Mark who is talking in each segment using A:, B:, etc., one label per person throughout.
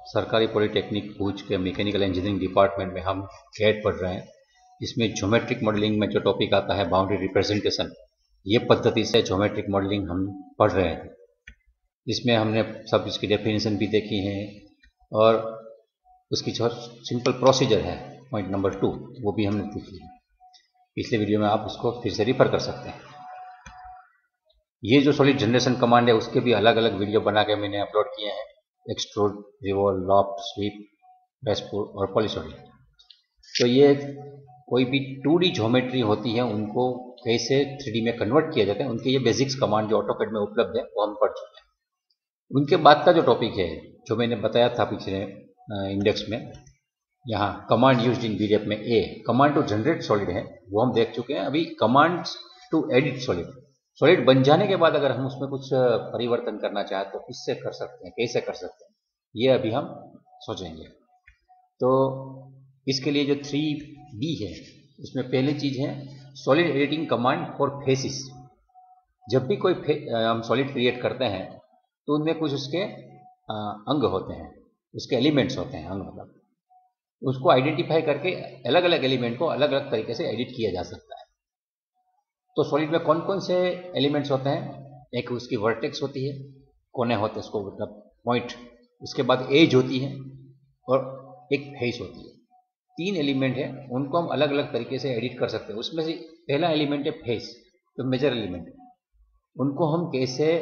A: सरकारी पॉलिटेक्निक भूज के mechanical engineering department में हम कैट पढ़ रहे हैं। इसमें ज्योमेट्रिक मॉडलिंग में जो टॉपिक आता है बाउंड्री रिप्रेजेंटेशन, ये पद्धति से ज्योमेट्रिक मॉडलिंग हम पढ़ रहे हैं। इसमें हमने सब इसकी डेफिनेशन भी देखी है और उसकी जो सिंपल प्रोसीजर है पॉइंट नंबर 2 वो भी हमने देखी है। पिछले वीडियो में आप उसको फिर से रिफर कर सकते हैं। ये जो सॉलिड जनरेशन कमांड है उसके भी अलग अलग वीडियो बना के मैंने अपलोड किए हैं। एक्सट्रूड, रिवॉल्व, लॉफ्ट, स्वीप, बेसपुल और पॉलीसॉलिड। तो ये कोई भी 2D ज्योमेट्री होती है उनको कैसे 3D में कन्वर्ट किया जाता है, उनके ये बेसिक्स कमांड जो ऑटोकैड में उपलब्ध है वो हम पढ़ चुके हैं। उनके बाद का जो टॉपिक है जो मैंने बताया था पिछले इंडेक्स में, यहाँ कमांड यूज्ड इन बीडीएफ में कमांड टू जनरेट सॉलिड है, वो हम देख चुके हैं। अभी command to edit solid, solid बन जाने के बाद अगर हम उसमें कुछ परिवर्तन करना चाहें तो किससे कर सकते हैं, कैसे कर सकते हैं, ये अभी हम सोचेंगे। तो इसके लिए जो 3B है उसमें पहली चीज है solid editing command for faces. जब भी कोई हम सॉलिड क्रिएट करते हैं तो उनमें कुछ उसके अंग होते हैं, उसके एलिमेंट्स होते हैं, अंग मतलब उसको आइडेंटिफाई करके अलग अलग एलिमेंट को अलग अलग तरीके से एडिट किया जा सकता है। तो सॉलिड में कौन कौन से एलिमेंट्स होते हैं? एक उसकी वर्टेक्स होती है, कोने होते हैं उसको मतलब पॉइंट, उसके बाद एज होती है और एक फेस होती है। 3 एलिमेंट है, उनको हम अलग अलग तरीके से एडिट कर सकते हैं। उसमें से पहला एलिमेंट है फेस, तो मेजर एलिमेंट, उनको हम कैसे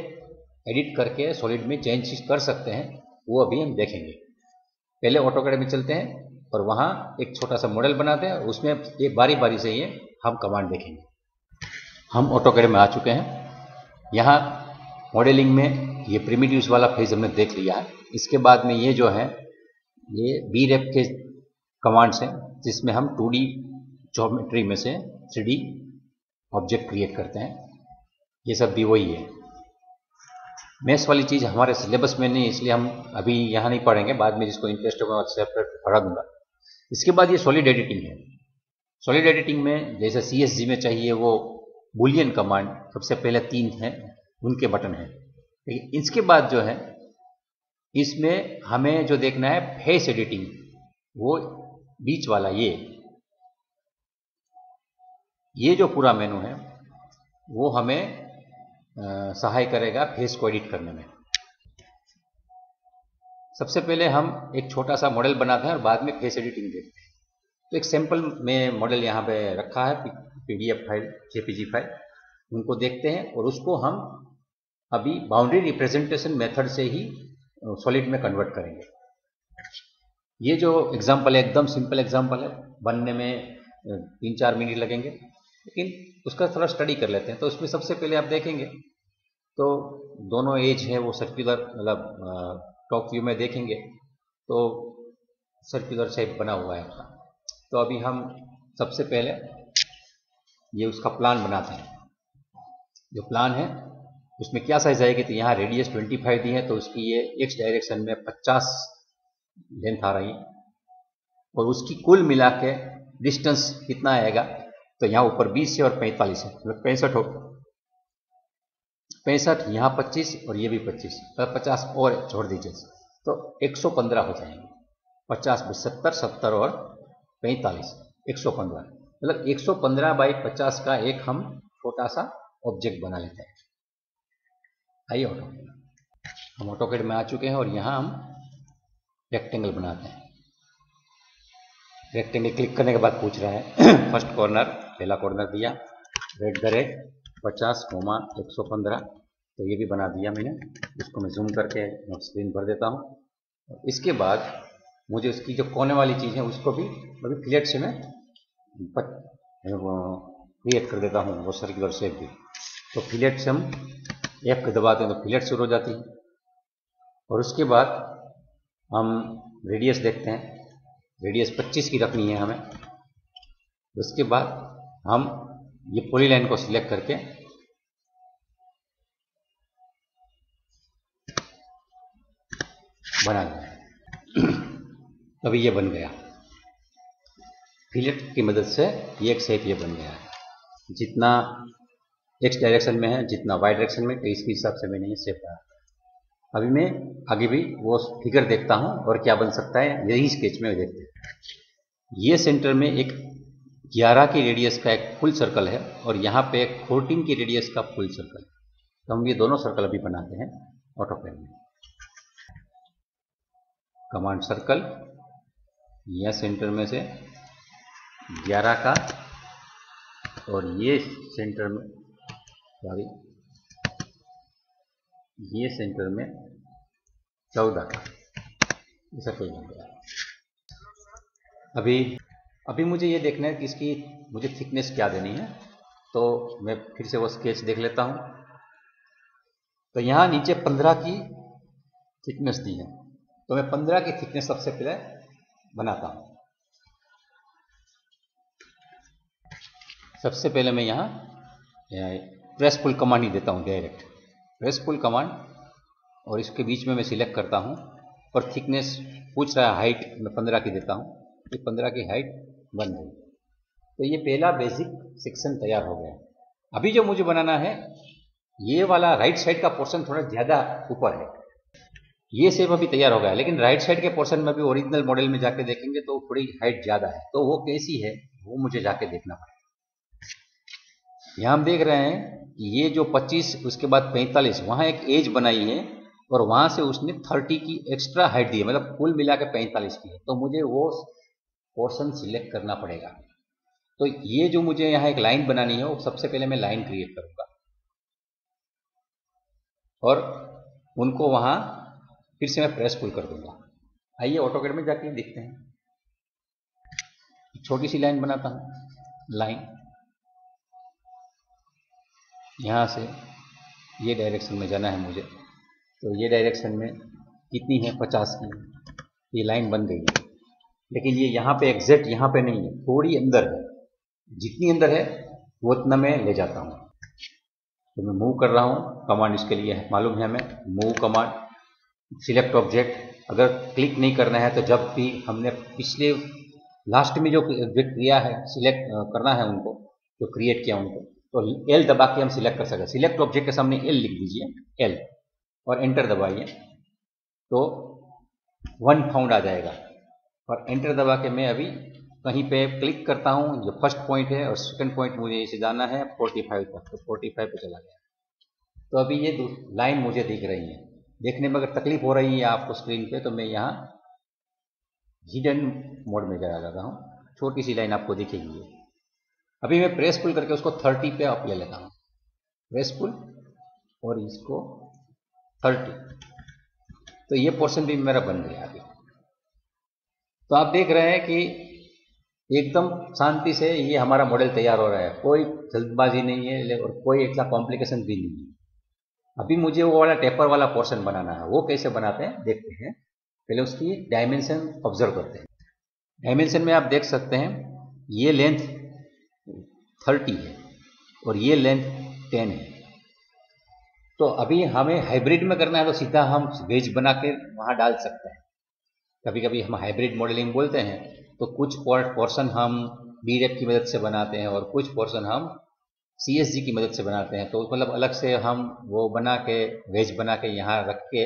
A: एडिट करके सॉलिड में चेंज कर सकते हैं वो अभी हम देखेंगे। पहले ऑटोकैड में चलते हैं और वहाँ एक छोटा सा मॉडल बनाते हैं, उसमें ये बारी बारी से ये हम कमांड देखेंगे। हम ऑटोकैड में आ चुके हैं। यहाँ मॉडलिंग में ये प्रिमिटिव्स वाला फेज हमने देख लिया है। इसके बाद में ये जो है ये BREF के कमांड्स हैं जिसमें हम 2D ज्योमेट्री में से 3D ऑब्जेक्ट क्रिएट करते हैं। ये सब भी वही है। मैथ्स वाली चीज़ हमारे सिलेबस में नहीं, इसलिए हम अभी यहाँ नहीं पढ़ेंगे, बाद में जिसको इंटरेस्ट होगा सेपरेट पढ़ा दूंगा। इसके बाद ये सॉलिड एडिटिंग है। सॉलिड एडिटिंग में जैसे CSG में चाहिए वो बुलियन कमांड, सबसे पहले 3 हैं उनके बटन हैं। लेकिन इसके बाद जो है इसमें हमें जो देखना है फेस एडिटिंग, वो बीच वाला ये जो पूरा मेनू है वो हमें सहाय करेगा फेस को एडिट करने में। सबसे पहले हम एक छोटा सा मॉडल बनाते हैं और बाद में फेस एडिटिंग देखते हैं। तो एक सैंपल में मॉडल यहाँ पे रखा है, PDF फाइल, JPG फाइल, उनको देखते हैं और उसको हम अभी बाउंड्री रिप्रेजेंटेशन मेथड से ही सॉलिड में कन्वर्ट करेंगे। ये जो एग्जांपल है एकदम सिंपल एग्जांपल है, बनने में 3-4 मिनट लगेंगे, लेकिन उसका थोड़ा स्टडी कर लेते हैं। तो उसमें सबसे पहले आप देखेंगे तो दोनों एज है वो सर्कुलर, मतलब टॉप व्यू में देखेंगे तो सर्कुलर शेप बना हुआ है उसका। तो अभी हम सबसे पहले ये उसका प्लान बनाते हैं। जो प्लान है उसमें क्या साइज आएगी, तो यहाँ रेडियस 25 दी है, तो उसकी ये X डायरेक्शन में 50 लेंथ आ रही है और उसकी कुल मिला के डिस्टेंस कितना आएगा, तो यहाँ ऊपर 20 है और 45 है, मतलब 65 हो, 65, यहाँ 25 और ये भी 25, मतलब 50 और छोड़ दीजिए तो 115 हो जाएंगे। 50 + 70, 70 और 45, 115, मतलब 115 बाई 50 का एक हम छोटा सा ऑब्जेक्ट बना लेते हैं। आइए ऑटोकैड, हम ऑटोकैड में आ चुके हैं और यहाँ हम रेक्टेंगल बनाते हैं। रेक्टेंगल क्लिक करने के बाद पूछ रहा है फर्स्ट कॉर्नर, पहला कॉर्नर दिया, रेड द रेड 50, 115, तो ये भी बना दिया मैंने। इसको मैं जूम करके स्क्रीन भर देता हूँ। इसके बाद मुझे उसकी जो कोने वाली चीज़ है उसको भी अभी फिलेट से मैं क्रिएट कर देता हूँ, वो सर्कुलर शेप भी। तो फिलेट से हम F को दबाते हैं तो फिलेट शुरू हो जाती है। और उसके बाद हम रेडियस देखते हैं, रेडियस 25 की रखनी है हमें। उसके बाद हम ये पॉलीलाइन को सिलेक्ट करके बना दें। अभी ये बन गया, फिलेट की मदद से ये एक शेप ये बन गया है। जितना X डायरेक्शन में है, जितना Y डायरेक्शन में, तो इसके हिसाब से मैंने ये शेप बनाया। अभी मैं आगे भी वो फिगर देखता हूँ और क्या बन सकता है, यही स्केच में देखते हैं। ये सेंटर में एक 11 की रेडियस का एक फुल सर्कल है और यहाँ पे एक 14 की रेडियस का फुल सर्कल है। तो हम ये दोनों सर्कल अभी बनाते हैं ऑटोकैड में। कमांड सर्कल, यह सेंटर में से 11 का और ये सेंटर में, सॉरी, ये सेंटर में 14 का, ऐसा कोई बन गया। अभी मुझे ये देखना है कि इसकी मुझे थिकनेस क्या देनी है, तो मैं फिर से वो स्केच देख लेता हूँ। तो यहाँ नीचे 15 की थिकनेस दी है, तो मैं 15 की थिकनेस सबसे पहले बनाता हूँ। सबसे पहले मैं यहाँ प्रेस पुल कमांड ही देता हूँ, डायरेक्ट प्रेस पुल कमांड, और इसके बीच में मैं सिलेक्ट करता हूँ और थिकनेस पूछ रहा है, हाइट मैं 15 की देता हूँ। ये 15 की हाइट बन गई। तो ये पहला बेसिक सेक्शन तैयार हो गया। अभी जो मुझे बनाना है, ये वाला राइट साइड का पोर्शन थोड़ा ज़्यादा ऊपर है। ये शेप अभी तैयार हो गया, लेकिन राइट साइड के पोर्शन में भी ओरिजिनल मॉडल में जाके देखेंगे तो थोड़ी हाइट ज़्यादा है, तो वो कैसी है वो मुझे जाके देखना पड़ेगा। यहाँ हम देख रहे हैं कि ये जो 25 उसके बाद 45 वहाँ एक एज बनाई है और वहाँ से उसने 30 की एक्स्ट्रा हाइट दी है, मतलब कुल मिला के 45 की है। तो मुझे वो पोर्शन सिलेक्ट करना पड़ेगा। तो ये जो मुझे यहाँ एक लाइन बनानी है, वो सबसे पहले मैं लाइन क्रिएट करूँगा और उनको वहाँ फिर से मैं प्रेस पुल कर दूंगा। आइए ऑटोकैड में जाके देखते हैं। छोटी सी लाइन बनाता हूँ, लाइन यहाँ से ये डायरेक्शन में जाना है मुझे, तो ये डायरेक्शन में कितनी है, 50 की। ये लाइन बन गई है, लेकिन ये यहाँ पे एग्जैक्ट यहाँ पे नहीं है, थोड़ी अंदर है। जितनी अंदर है वो उतना मैं ले जाता हूँ। तो मैं मूव कर रहा हूँ, कमांड इसके लिए है, मालूम है हमें, मूव कमांड, सिलेक्ट ऑब्जेक्ट। अगर क्लिक नहीं करना है तो जब भी हमने पिछले लास्ट में जो ऑब्जेक्ट किया है सिलेक्ट करना है उनको, जो क्रिएट किया उनको, तो एल दबा के हम सिलेक्ट कर सकते हैं। सिलेक्ट ऑब्जेक्ट के सामने एल लिख दीजिए, एल, और एंटर दबाइए तो 1 फाउंड आ जाएगा। और एंटर दबा के मैं अभी कहीं पे क्लिक करता हूँ, जो फर्स्ट पॉइंट है और सेकंड पॉइंट मुझे इसे जाना है 45 तक, तो 45 पे चला गया। तो अभी ये लाइन मुझे दिख रही है। देखने में अगर तकलीफ हो रही है आपको स्क्रीन पे, तो मैं यहाँ हिडन मोड में चला जाता हूँ, छोटी सी लाइन आपको दिखेगी। अभी मैं प्रेस पुल करके उसको 30 पे अप ले लेता हूँ, प्रेस पुल, और इसको 30, तो ये पोर्शन भी मेरा बन गया अभी। तो आप देख रहे हैं कि एकदम शांति से ये हमारा मॉडल तैयार हो रहा है, कोई जल्दबाजी नहीं है और कोई इतना कॉम्प्लिकेशन भी नहीं है। अभी मुझे वो वाला टेपर वाला पोर्शन बनाना है, वो कैसे बनाते हैं देखते हैं। पहले उसकी डायमेंशन ऑब्जर्व करते हैं। डायमेंशन में आप देख सकते हैं ये लेंथ 30 है और ये लेंथ 10 है। तो अभी हमें हाइब्रिड में करना है, तो सीधा हम वेज बना के वहाँ डाल सकते हैं। कभी कभी हम हाइब्रिड मॉडलिंग बोलते हैं, तो कुछ पोर्शन हम बीरेप की मदद से बनाते हैं और कुछ पोर्शन हम CSG की मदद से बनाते हैं। तो मतलब अलग से हम वो बना के वेज बना के यहाँ रख के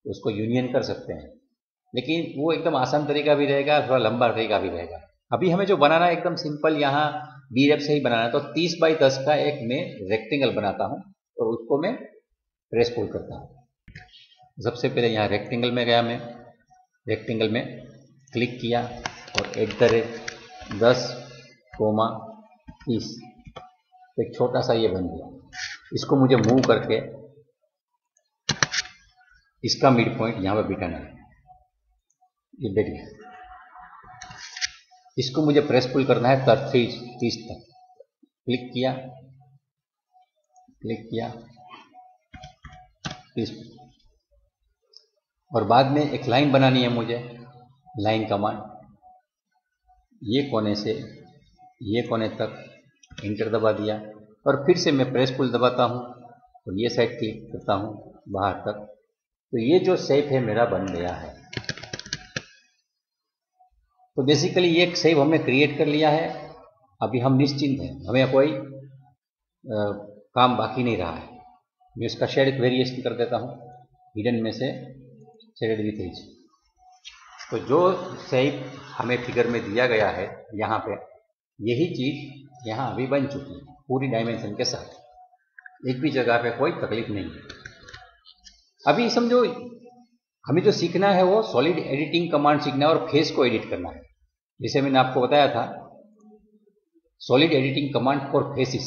A: उसको यूनियन कर सकते हैं, लेकिन वो एकदम आसान तरीका भी रहेगा, थोड़ा लंबा तरीका भी रहेगा। अभी हमें जो बनाना है एकदम सिंपल, यहाँ बीरेप से ही बनाना है। तो 30 बाई 10 का एक मैं रेक्टेंगल बनाता हूँ और उसको मैं प्रेस पुल करता हूँ। सबसे पहले यहाँ रेक्टेंगल में गया, मैं रेक्टेंगल में क्लिक किया और @10, 30, एक छोटा सा ये बन गया। इसको मुझे मूव करके इसका मिड पॉइंट यहाँ पर बिठाना है, ये बैठ गया। इसको मुझे प्रेस पुल करना है 30 तक। क्लिक किया 30, और बाद में एक लाइन बनानी है मुझे, लाइन कमांड, ये कोने से ये कोने तक, एंटर दबा दिया और फिर से मैं प्रेस पुल दबाता हूँ और ये साइड क्लिक करता हूँ बाहर तक। तो ये जो शेप है मेरा बन गया है। तो बेसिकली ये एक शेप हमने क्रिएट कर लिया है। अभी हम निश्चिंत हैं, हमें कोई काम बाकी नहीं रहा है। मैं इसका शेड वेरिएशन कर देता हूँ, हिडन में से शेडेड विथ एज। तो जो शेप हमें फिगर में दिया गया है यहाँ पे, यही चीज यहाँ अभी बन चुकी है पूरी डायमेंशन के साथ, एक भी जगह पे कोई तकलीफ नहीं है। अभी समझो हमें जो सीखना है वो सॉलिड एडिटिंग कमांड सीखना है और फेस को एडिट करना है। जैसे मैंने आपको बताया था solid editing command for faces,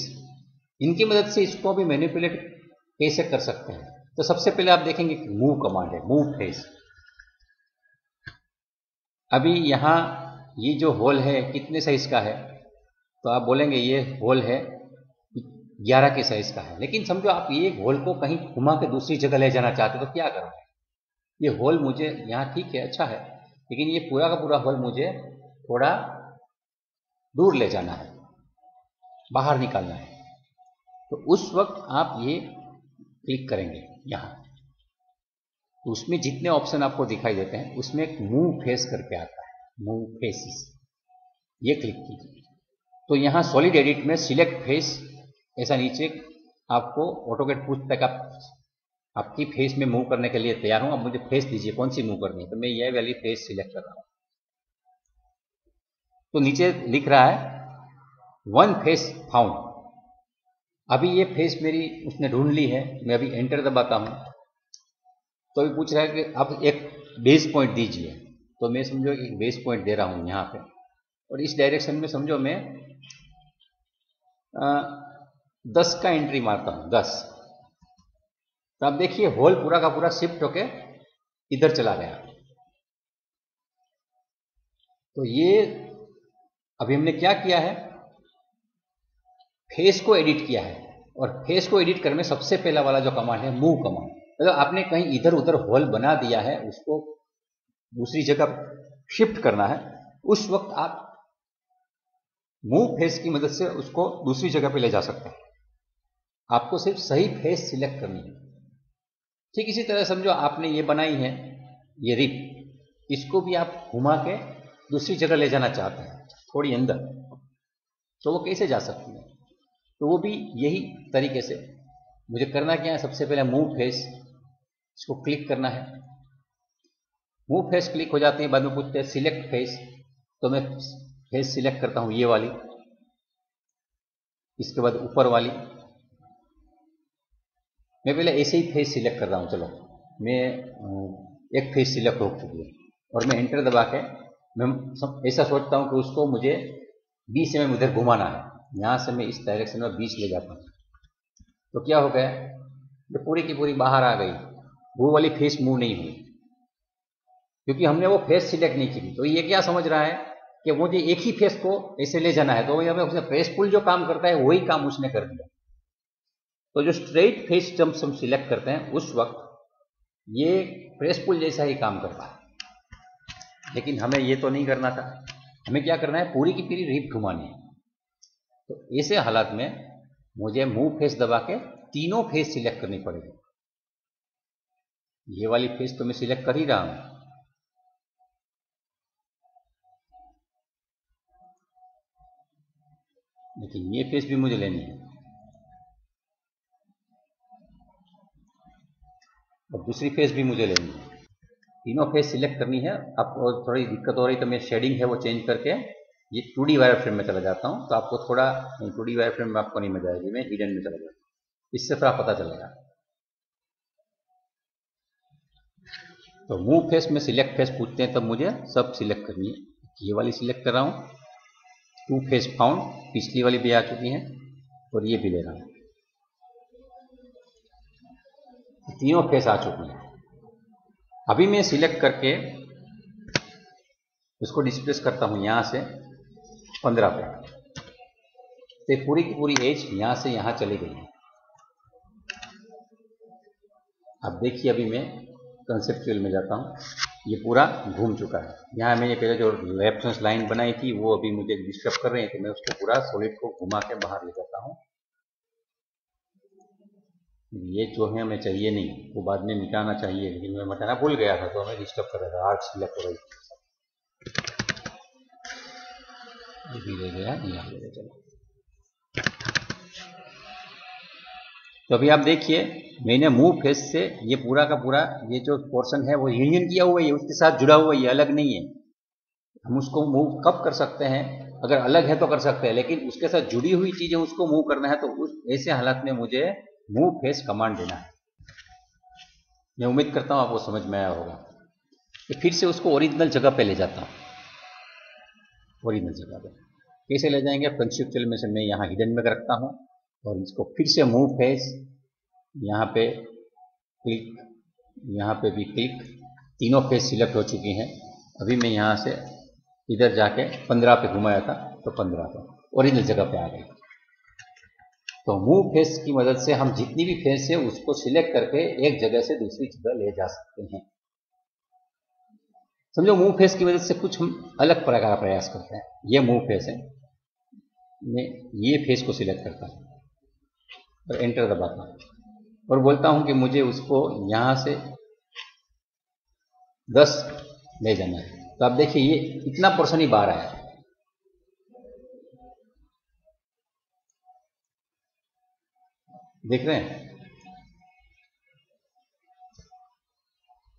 A: इनकी मदद से इसको भी मैनिपुलेट कैसे कर सकते हैं। तो सबसे पहले आप देखेंगे कि मूव कमांड है, मूव फेस। अभी यहाँ ये जो होल है कितने साइज का है, तो आप बोलेंगे ये होल है 11 के साइज का है। लेकिन समझो आप ये होल को कहीं घुमा के दूसरी जगह ले जाना चाहते हो तो क्या करोगे। ये होल मुझे यहाँ ठीक है, अच्छा है, लेकिन ये पूरा का पूरा होल मुझे थोड़ा दूर ले जाना है, बाहर निकालना है। तो उस वक्त आप ये क्लिक करेंगे यहाँ, तो उसमें जितने ऑप्शन आपको दिखाई देते हैं उसमें एक मूव फेस करके आता है, मूव फेसिस, ये क्लिक कीजिए। तो यहाँ सॉलिड एडिट में सिलेक्ट फेस ऐसा नीचे आपको ऑटोकैड पूछता है कि आपकी फेस में मूव करने के लिए तैयार हूं, अब मुझे फेस दीजिए कौन सी मूव करनी है। तो मैं ये वाली फेस सिलेक्ट कर रहा हूं। तो नीचे लिख रहा है 1 फेस फाउंड। अभी ये फेस मेरी उसने ढूंढ ली है, मैं अभी एंटर दबाता हूं तो अभी पूछ रहा है कि आप एक बेस पॉइंट दीजिए। तो मैं समझो एक बेस पॉइंट दे रहा हूं यहाँ पे, और इस डायरेक्शन में समझो मैं 10 का एंट्री मारता हूं, 10। तो आप देखिए होल पूरा का पूरा शिफ्ट होके इधर चला गया। तो ये अभी हमने क्या किया है, फेस को एडिट किया है। और फेस को एडिट करने में सबसे पहला वाला जो कमांड है मूव कमांड। मतलब आपने कहीं इधर उधर होल बना दिया है, उसको दूसरी जगह शिफ्ट करना है, उस वक्त आप मूव फेस की मदद से उसको दूसरी जगह पे ले जा सकते हैं। आपको सिर्फ सही फेस सिलेक्ट करनी है। ठीक इसी तरह समझो आपने ये बनाई है ये रिप, इसको भी आप घुमा के दूसरी जगह ले जाना चाहते हैं थोड़ी अंदर, तो वो कैसे जा सकती है। तो वो भी यही तरीके से मुझे करना क्या है, सबसे पहले मूव फेस, इसको क्लिक करना है। मूव फेस क्लिक हो जाती है, बाद में पूछते हैं सिलेक्ट फेस, तो मैं फेस सिलेक्ट करता हूं ये वाली, इसके बाद ऊपर वाली। मैं पहले ऐसे ही फेस सिलेक्ट कर रहा हूं। चलो मैं एक फेस सिलेक्ट हो चुकी है और मैं एंटर दबा के मैं ऐसा सोचता हूं कि उसको मुझे 20 mm उधर घुमाना है। यहां से मैं इस डायरेक्शन में 20 ले जाता हूं। तो क्या हो गया, ये पूरी की पूरी बाहर आ गई, वो वाली फेस मूव नहीं हुई क्योंकि हमने वो फेस सिलेक्ट नहीं की। तो ये क्या समझ रहा है कि मुझे एक ही फेस को ऐसे ले जाना है, तो यहाँ पे उसने प्रेस पुल जो काम करता है वही काम उसने कर दिया। तो जो स्ट्रेट फेस जब हम सिलेक्ट करते हैं उस वक्त ये प्रेस पुल जैसा ही काम करता है, लेकिन हमें ये तो नहीं करना था। हमें क्या करना है, पूरी की पूरी रिप घुमानी है। तो ऐसे हालात में मुझे मूव फेस दबा के तीनों फेस सिलेक्ट करनी पड़ेगी। ये वाली फेस तो मैं सिलेक्ट कर ही रहा हूं, लेकिन ये फेस भी मुझे लेनी है और दूसरी फेस भी मुझे लेनी है। तीनों फेस सिलेक्ट करनी है। आपको थोड़ी दिक्कत हो रही तो मैं शेडिंग है वो चेंज करके ये 2D वायर फ्रेम में चला जाता हूं, तो आपको थोड़ा 2D वायर फ्रेम में आपको नहीं मजा आएगी, मैं हिडन में चला जाता हूं, इससे थोड़ा पता चलेगा। तो मूव फेस में सिलेक्ट फेस पूछते हैं तब मुझे सब सिलेक्ट करनी है। ये वाली सिलेक्ट कर रहा हूं, 2 फेस फाउंड, पिछली वाली भी आ चुकी है और ये भी ले रहा हूं, तीनों फेस आ चुकी है। अभी मैं सिलेक्ट करके उसको डिस्प्लेस करता हूं यहां से 15 पे, तो पूरी की पूरी एज यहां से यहां चली गई है। अब देखिए अभी मैं कंसेप्चुअल में जाता हूं, ये पूरा घूम चुका है। यहाँ मैंने पहले जो रेफरेंस लाइन बनाई थी वो अभी मुझे डिस्टर्ब कर रहे हैं, तो मैं उसको पूरा सॉलिड को घुमा के बाहर ले जाता हूँ। ये जो है हमें चाहिए नहीं, वो बाद में मिटाना चाहिए, लेकिन मैं मिटाना भूल गया था तो हमें डिस्टर्ब कर रहा था। आर्ट सिलेक्ट हो रही थी, ये भी ले गया, यहाँ ले चलो। तो अभी आप देखिए मैंने मूव फेस से ये पूरा का पूरा ये जो पोर्शन है वो यूनियन किया हुआ है, उसके साथ जुड़ा हुआ है, ये अलग नहीं है। हम उसको मूव कब कर सकते हैं, अगर अलग है तो कर सकते हैं, लेकिन उसके साथ जुड़ी हुई चीजें उसको मूव करना है तो उस ऐसे हालात में मुझे मूव फेस कमांड देना है। मैं उम्मीद करता हूं आपको समझ में आया होगा। तो फिर से उसको ओरिजिनल जगह पे ले जाता हूं। ओरिजिनल जगह पे कैसे ले जाएंगे, कंसेप्चुअल में से मैं यहाँ हिडन में रखता हूँ और इसको फिर से मूव फेस, यहाँ पे क्लिक, यहाँ पे भी क्लिक, तीनों फेस सिलेक्ट हो चुकी हैं। अभी मैं यहाँ से इधर जाके 15 पे घुमाया था तो 15 पे ओरिजिनल जगह पे आ गई। तो मूव फेस की मदद से हम जितनी भी फेस है उसको सिलेक्ट करके एक जगह से दूसरी जगह ले जा सकते हैं। समझो मूव फेस की मदद से कुछ हम अलग प्रकार का प्रयास करते हैं। ये मूव फेस है, मैं ये फेस को सिलेक्ट करता हूँ और एंटर दबाता हूँ और बोलता हूँ कि मुझे उसको यहाँ से 10 ले जाना है। तो आप देखिए ये इतना पोर्शन ही बाहर आया, देख रहे हैं।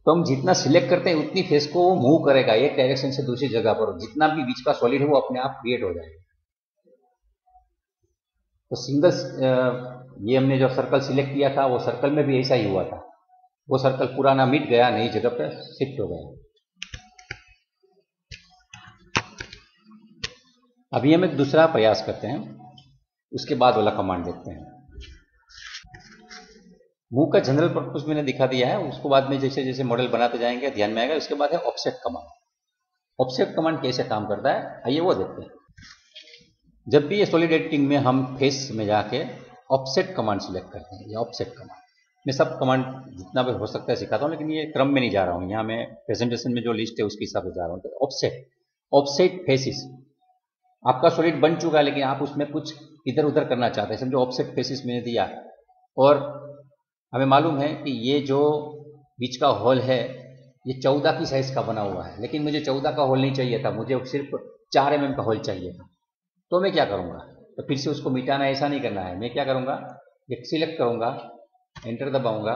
A: तो हम जितना सिलेक्ट करते हैं उतनी फेस को वो मूव करेगा एक डायरेक्शन से दूसरी जगह पर, जितना भी बीच का सॉलिड है वो अपने आप क्रिएट हो जाएगा। तो सिंगल ये हमने जो सर्कल सिलेक्ट किया था वो सर्कल में भी ऐसा ही हुआ था, वो सर्कल पुराना मिट गया, नई जगह पर शिफ्ट हो गया। अभी हम एक दूसरा प्रयास करते हैं, उसके बाद वाला कमांड देखते हैं। मूव का जनरल पर्पस मैंने दिखा दिया है, उसको बाद में जैसे जैसे मॉडल बनाते जाएंगे ध्यान में आएगा। उसके बाद है ऑफसेट कमांड। ऑफसेट कमांड कैसे काम करता है आइए वो देखते हैं। जब भी ये सॉलिड एडिटिंग में हम फेस में जाके ऑफसेट कमांड सिलेक्ट करते हैं, ये ऑफसेट कमांड मैं सब कमांड जितना भी हो सकता है सिखाता हूँ, लेकिन ये क्रम में नहीं जा रहा हूँ, यहाँ मैं प्रेजेंटेशन में जो लिस्ट है उसके हिसाब से जा रहा हूँ। तो ऑफसेट फेसिस, आपका सॉलिड बन चुका है लेकिन आप उसमें कुछ इधर उधर करना चाहते हैं, समझो ऑफसेट फेसिस मैंने दिया और हमें मालूम है कि ये जो बीच का होल है ये 14 की साइज का बना हुआ है, लेकिन मुझे 14 का होल नहीं चाहिए था, मुझे सिर्फ 4 mm का होल चाहिए था। तो मैं क्या करूँगा, तो फिर से उसको मिटाना ऐसा नहीं करना है। मैं क्या करूँगा, एक सिलेक्ट करूँगा, एंटर दबाऊँगा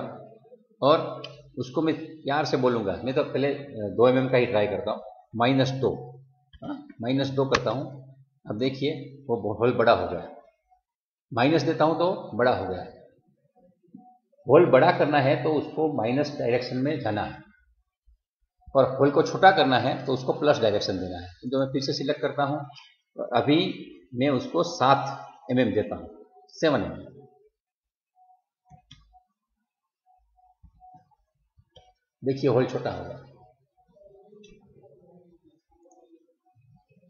A: और उसको मैं प्यार से बोलूँगा। मैं तो पहले 2 mm का ही ट्राई करता हूँ, -2, -2 करता हूँ। अब देखिए वो होल बड़ा हो गया, माइनस देता हूँ तो बड़ा हो गया। होल बड़ा करना है तो उसको माइनस डायरेक्शन में जाना है और होल को छोटा करना है तो उसको प्लस डायरेक्शन देना है। तो मैं फिर से सिलेक्ट करता हूँ और अभी मैं उसको 7 mm देता हूँ, 7 mm। देखिए होल छोटा होगा,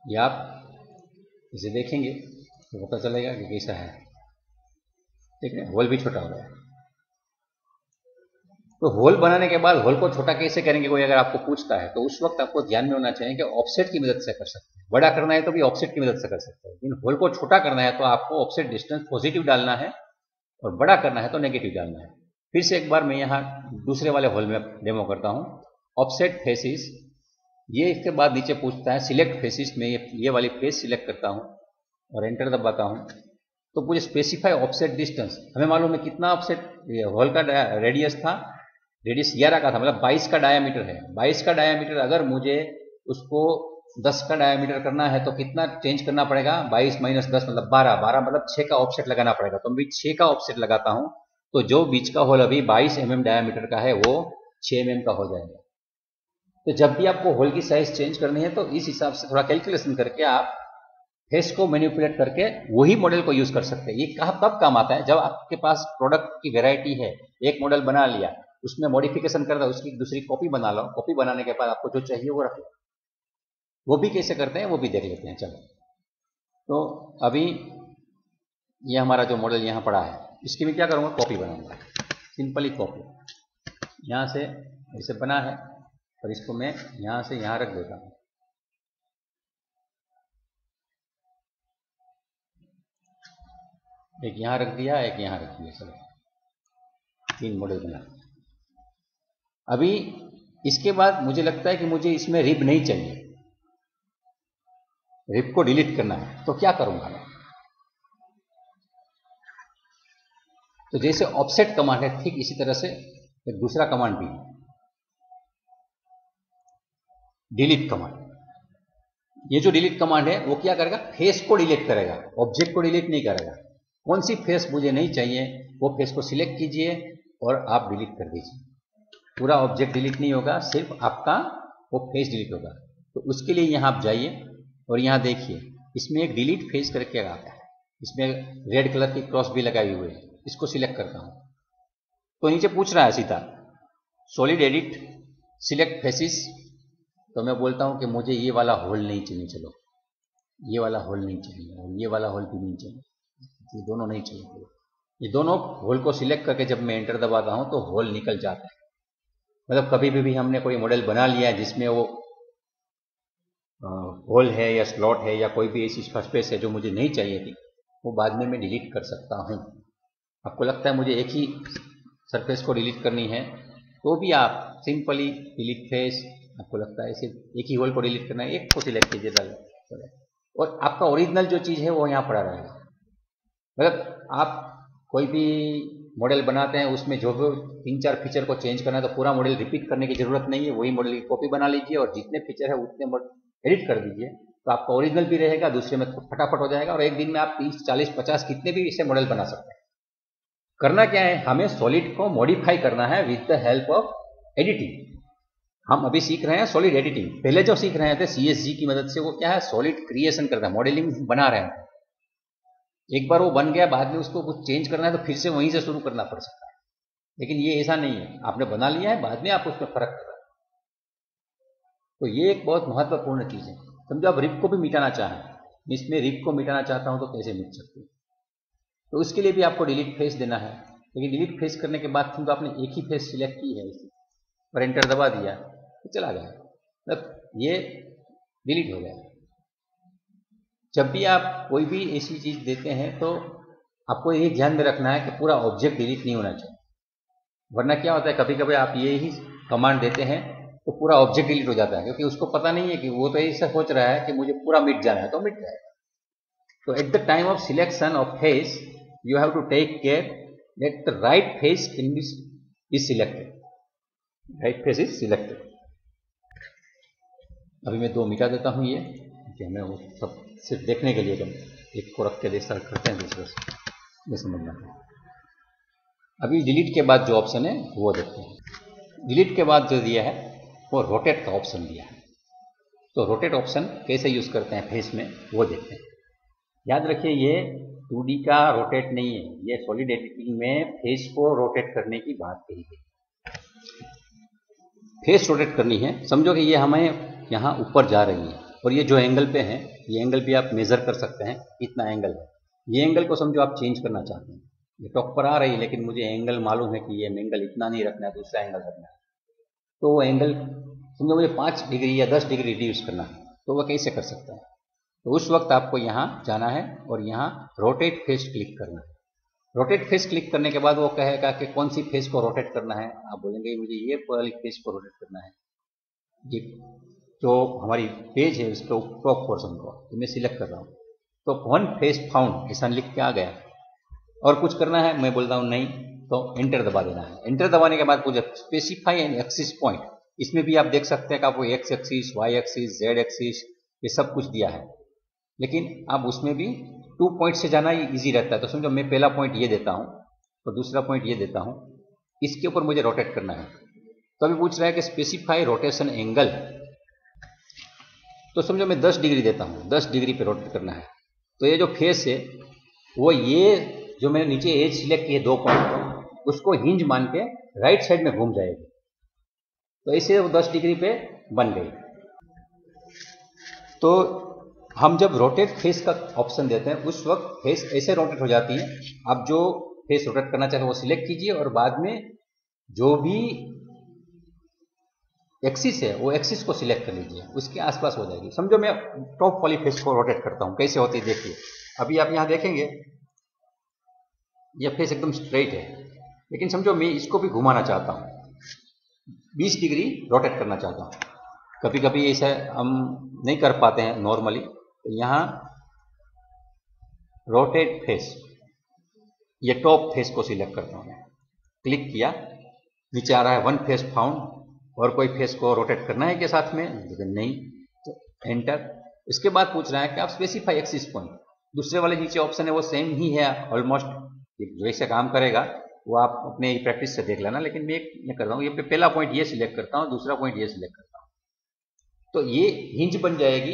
A: ये आप इसे देखेंगे तो पता चलेगा कि कैसा है। ठीक है, होल भी छोटा हो गया। तो होल बनाने के बाद होल को छोटा कैसे करेंगे, कोई अगर आपको पूछता है तो उस वक्त आपको ध्यान में होना चाहिए कि ऑफसेट की मदद से कर सकते हैं। बड़ा करना है तो भी ऑफसेट की मदद से कर सकते हैं, लेकिन होल को छोटा करना है तो आपको ऑफसेट डिस्टेंस पॉजिटिव डालना है और बड़ा करना है तो नेगेटिव डालना है। फिर से एक बार मैं यहाँ दूसरे वाले होल में डेमो करता हूँ। ऑफसेट फेसिस, ये इसके बाद नीचे पूछता है सिलेक्ट फेसिस में ये वाली फेस सिलेक्ट करता हूँ और एंटर दबाता हूँ तो मुझे स्पेसिफाई ऑफसेट डिस्टेंस, हमें मालूम है कितना ऑफसेट होल का रेडियस था, रेडियस 11 का था, मतलब 22 का डायामीटर है। 22 का डायामीटर अगर मुझे उसको 10 का डायामीटर करना है तो कितना चेंज करना पड़ेगा, 22 - 10 मतलब 12 मतलब 6 का ऑफसेट लगाना पड़ेगा। तो मैं 6 का ऑफसेट लगाता हूं तो जो बीच का होल अभी 22 mm डायामीटर का है वो 6 mm का हो जाएगा। तो जब भी आपको होल की साइज चेंज करनी है तो इस हिसाब से थोड़ा कैलकुलेशन करके आप फेस को मैनिपुलेट करके वही मॉडल को यूज कर सकते हैं। ये कब काम आता है, जब आपके पास प्रोडक्ट की वेराइटी है, एक मॉडल बना लिया, उसमें मॉडिफिकेशन कर दो, उसकी दूसरी कॉपी बना लो, कॉपी बनाने के बाद आपको जो चाहिए वो रख लो। वो भी कैसे करते हैं वो भी देख लेते हैं। चलो, तो अभी ये हमारा जो मॉडल यहाँ पड़ा है इसकी मैं क्या करूँगा, कॉपी बनाऊंगा, सिंपली कॉपी। यहाँ से ऐसे बना है और इसको मैं यहाँ से यहाँ रख देता हूँ। एक यहाँ रख दिया, एक यहाँ रख दिया, चलो 3 मॉडल बना। अभी इसके बाद मुझे लगता है कि मुझे इसमें रिब नहीं चाहिए, रिब को डिलीट करना है, तो क्या करूंगा मैं, तो जैसे ऑफसेट कमांड है, ठीक इसी तरह से एक दूसरा कमांड भी, डिलीट कमांड। ये जो डिलीट कमांड है वो क्या करेगा, फेस को डिलीट करेगा, ऑब्जेक्ट को डिलीट नहीं करेगा। कौन सी फेस मुझे नहीं चाहिए वो फेस को सिलेक्ट कीजिए और आप डिलीट कर दीजिए। पूरा ऑब्जेक्ट डिलीट नहीं होगा, सिर्फ आपका वो फेस डिलीट होगा। तो उसके लिए यहाँ आप जाइए और यहाँ देखिए, इसमें एक डिलीट फेस करके आता है, इसमें रेड कलर की क्रॉस भी लगाई हुई है। इसको सिलेक्ट करता हूँ तो नीचे पूछ रहा है सीधा सॉलिड एडिट सिलेक्ट फेसिस। तो मैं बोलता हूँ कि मुझे ये वाला होल नहीं चाहिए, चलो ये वाला होल नहीं चाहिए और ये वाला होल भी नहीं चाहिए, ये दोनों नहीं चाहिए। ये दोनों होल को सिलेक्ट करके जब मैं एंटर दबाता हूँ तो होल निकल जाता है। मतलब कभी भी हमने कोई मॉडल बना लिया है जिसमें वो होल है या स्लॉट है या कोई भी ऐसी स्पेस है जो मुझे नहीं चाहिए थी, वो बाद में मैं डिलीट कर सकता हूँ। आपको लगता है मुझे एक ही सरफेस को डिलीट करनी है तो भी आप सिंपली डिलीट फेस, आपको लगता है सिर्फ एक ही होल को डिलीट करना है, एक को सिलेक्ट कीजिए और आपका ओरिजिनल जो चीज़ है वो यहाँ पड़ा रहेगा। मतलब आप कोई भी मॉडल बनाते हैं उसमें जो भी 3-4 फीचर को चेंज करना है तो पूरा मॉडल रिपीट करने की जरूरत नहीं है, वही मॉडल की कॉपी बना लीजिए और जितने फीचर है उतने एडिट कर दीजिए, तो आपका ओरिजिनल भी रहेगा, दूसरे में फटाफट हो जाएगा और एक दिन में आप 30, 40, 50 कितने भी इसे मॉडल बना सकते हैं। करना क्या है, हमें सॉलिड को मॉडिफाई करना है with the help of editing. हम अभी सीख रहे हैं सॉलिड एडिटिंग। पहले जो सीख रहे थे CSG की मदद से, वो क्या है, सॉलिड क्रिएशन करना है, मॉडलिंग बना रहे हैं। एक बार वो बन गया, बाद में उसको कुछ चेंज करना है तो फिर से वहीं से शुरू करना पड़ सकता है। लेकिन ये ऐसा नहीं है, आपने बना लिया है, बाद में आप उसमें फर्क कर रहे हैं। तो ये एक बहुत महत्वपूर्ण चीज है। समझो आप रिप को भी मिटाना चाहें, इसमें रिप को मिटाना चाहता हूं तो कैसे मिट सकते हैं, तो उसके लिए भी आपको डिलीट फेस देना है। लेकिन डिलीट फेस करने के बाद तो आपने एक ही फेस सिलेक्ट की है और एंटर दबा दिया तो चला गया, मतलब ये डिलीट हो गया। जब भी आप कोई भी ऐसी चीज देते हैं तो आपको ये ध्यान में रखना है कि पूरा ऑब्जेक्ट डिलीट नहीं होना चाहिए, वरना क्या होता है कभी कभी आप ये ही कमांड देते हैं तो पूरा ऑब्जेक्ट डिलीट हो जाता है, क्योंकि उसको पता नहीं है कि वो तो ऐसा सोच रहा है कि मुझे पूरा मिट जाना है तो मिट जाएगा। तो at the time of selection of face you have to take care that the right face is selected. Right face is selected. अभी मैं 2 मिटा देता हूं, ये कि हमें वो सब सिर्फ देखने के लिए जब एक को रख के देख करते हैं दूसरे से, ये समझना है। अभी डिलीट के बाद जो ऑप्शन है वो देखते हैं। डिलीट के बाद जो दिया है वो रोटेट का ऑप्शन दिया है। तो रोटेट ऑप्शन कैसे यूज करते हैं फेस में वो देखते हैं। याद रखिए ये 2D का रोटेट नहीं है, ये सॉलिड एडिटिंग में फेस को रोटेट करने की बात कही गई। फेस रोटेट करनी है, समझो कि ये हमें यहाँ ऊपर जा रही है और ये जो एंगल पे है, ये एंगल भी आप मेजर कर सकते हैं, इतना एंगल है। ये एंगल को समझो आप चेंज करना चाहते हैं, ये टॉप पर आ रही है लेकिन मुझे एंगल मालूम है कि ये एंगल इतना नहीं रखना है, दूसरा एंगल रखना है। तो वो एंगल समझो मुझे 5 डिग्री या 10 डिग्री रिड्यूस करना है, तो वह कैसे कर सकता है। तो उस वक्त आपको यहाँ जाना है और यहाँ रोटेट फेस क्लिक करना है। रोटेट फेस क्लिक करने के बाद वो कहेगा कि कौन सी फेस को रोटेट करना है। आप बोलेंगे मुझे ये वाली फेस को रोटेट करना है, ये जो हमारी पेज है उसके टॉप पोर्शन को, तो मैं सिलेक्ट कर रहा हूँ। तो वन फेस फाउंड ऐसा लिख के आ गया। और कुछ करना है, मैं बोलता हूँ नहीं, तो एंटर दबा देना है। एंटर दबाने के बाद मुझे स्पेसिफाई एन एक्सिस पॉइंट, इसमें भी आप देख सकते हैं कि आपको X axis, Y axis, Z axis, ये सब कुछ दिया है। लेकिन अब उसमें भी 2 पॉइंट से जाना ही इजी रहता है। तो समझो मैं पहला पॉइंट ये देता हूं और दूसरा पॉइंट ये देता हूं, इसके ऊपर मुझे रोटेट करना है। तो अभी पूछ रहा है कि स्पेसिफाई रोटेशन एंगल, तो समझो मैं 10 डिग्री देता हूं, 10 डिग्री पे रोटेट करना है। तो ये जो फेस है वो ये जो मैंने नीचे एज सिलेक्ट की है 2 पॉइंट, उसको हिंज मान के राइट साइड में घूम जाएगी। तो ऐसे वो 10 डिग्री पे बन गई। तो हम जब रोटेट फेस का ऑप्शन देते हैं उस वक्त फेस ऐसे रोटेट हो जाती है। आप जो फेस रोटेट करना चाहते हैं वो सिलेक्ट कीजिए और बाद में जो भी एक्सिस है वो एक्सिस को सिलेक्ट कर लीजिए, उसके आसपास हो जाएगी। समझो मैं टॉप वाली फेस को रोटेट करता हूं, कैसे होती है देखिए। अभी आप यहां देखेंगे ये फेस एकदम स्ट्रेट है, लेकिन समझो मैं इसको भी घुमाना चाहता हूं, 20 डिग्री रोटेट करना चाहता हूं। कभी कभी ऐसा हम नहीं कर पाते हैं नॉर्मली, तो यहां रोटेट फेस ये टॉप फेस को सिलेक्ट करता हूँ मैं, क्लिक किया, नीचे आ रहा है वन फेस फाउंड, और कोई फेस को रोटेट करना है के साथ में, लेकिन नहीं, तो एंटर। इसके बाद पूछ रहा है कि आप स्पेसिफाई एक्सिस पॉइंट, दूसरे वाले नीचे ऑप्शन है वो सेम ही है ऑलमोस्ट, जैसे काम करेगा वो आप अपने प्रैक्टिस से देख लेना, लेकिन मैं कर रहा हूँ, ये पहला पॉइंट ये सिलेक्ट करता हूँ, दूसरा पॉइंट ये सिलेक्ट करता हूँ, तो ये हिंज बन जाएगी।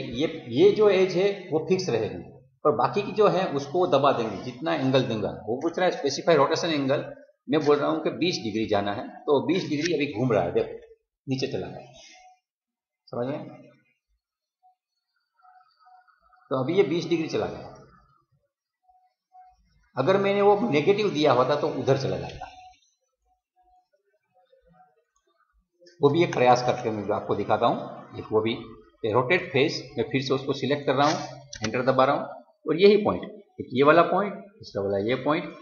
A: ये जो एज है वो फिक्स रहेगी, पर बाकी की जो है उसको दबा देंगे, जितना एंगल दूंगा। वो पूछ रहा है स्पेसिफाई रोटेशन एंगल, मैं बोल रहा हूँ कि 20 डिग्री जाना है, तो 20 डिग्री अभी घूम रहा है, देखो नीचे चला गया, समझ में? तो अभी ये 20 डिग्री चला गया। अगर मैंने वो नेगेटिव दिया होता तो उधर चला जाता। वो भी एक प्रयास करके मैं आपको दिखाता हूँ। एक वो भी रोटेट फेस, मैं फिर से उसको सिलेक्ट कर रहा हूँ, एंटर दबा रहा हूँ, और यही पॉइंट, एक ये वाला पॉइंट, दूसरा वाला ये पॉइंट,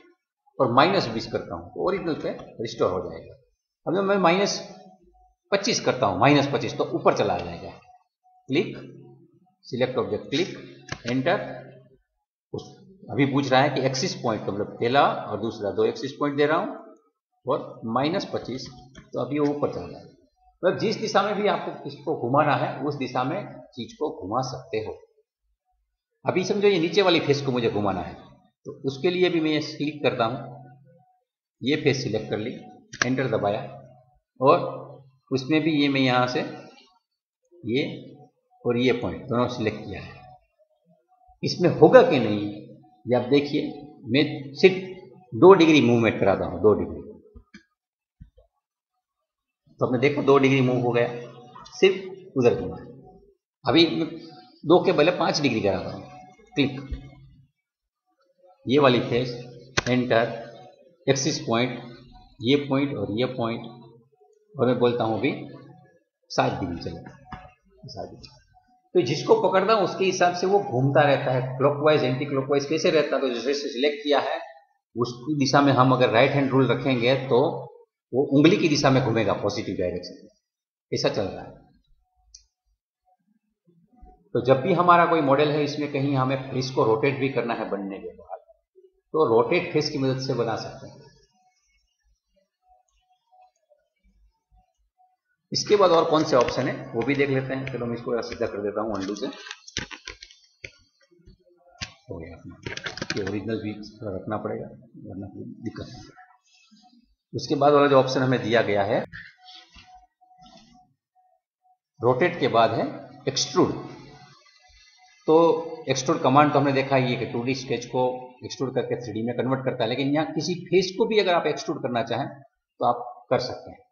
A: और -20 करता हूँ तो ओरिजिनल पे रिस्टोर हो जाएगा। अब मैं -25 करता हूँ, -25, तो ऊपर चला जाएगा। Click, select object, click, enter. अभी पूछ रहा है कि एक्सिस पॉइंट, मतलब पहला और दूसरा 2 एक्सिस पॉइंट दे रहा हूँ, और -25, तो अभी वो ऊपर चल रहा है। मतलब जिस दिशा में भी आपको इसको घुमाना है उस दिशा में चीज को घुमा सकते हो। अभी समझो ये नीचे वाली फेस को मुझे घुमाना है, तो उसके लिए भी मैं क्लिक करता हूँ, ये फेस सिलेक्ट कर ली, एंटर दबाया, और उसमें भी ये मैं यहाँ से ये और ये पॉइंट दोनों सिलेक्ट किया है। इसमें होगा कि नहीं ये आप देखिए, मैं सिर्फ 2 डिग्री मूवमेंट कराता हूँ, 2 डिग्री, तो आपने देखो 2 डिग्री मूव हो गया, सिर्फ उधर घुमा। अभी 2 के बदले 5 डिग्री कराता हूँ, क्लिक, ये वाली फेस, एंटर, एक्सिस पॉइंट, ये पॉइंट और ये पॉइंट, और मैं बोलता हूँ अभी 7 डिग्री चलेगा, 7 डिग्री। तो जिसको पकड़ता हूँ उसके हिसाब से वो घूमता रहता है, क्लॉकवाइज एंटी क्लॉकवाइज कैसे रहता है। तो जैसे सिलेक्ट किया है उसकी दिशा में हम अगर राइट हैंड रूल रखेंगे तो वो उंगली की दिशा में घूमेगा, पॉजिटिव डायरेक्शन में, ऐसा चल रहा है। तो जब भी हमारा कोई मॉडल है इसमें कहीं हमें फेस को रोटेट भी करना है बनने के बाद, तो रोटेट फेस की मदद से बना सकते हैं। इसके बाद और कौन से ऑप्शन है वो भी देख लेते हैं। चलो मैं इसको सीधा कर देता हूँ अंडू से, हो गया अपना। ये ओरिजिनल भी थोड़ा रखना पड़ेगा वरना दिक्कत नहीं। उसके बाद वाला जो ऑप्शन हमें दिया गया है रोटेट के बाद है एक्सट्रूड। तो एक्सट्रूड कमांड तो हमने देखा ही है कि 2D स्केच को एक्सट्रूड करके 3D में कन्वर्ट करता है, लेकिन यहाँ किसी फेस को भी अगर आप एक्सट्रूड करना चाहें तो आप कर सकते हैं।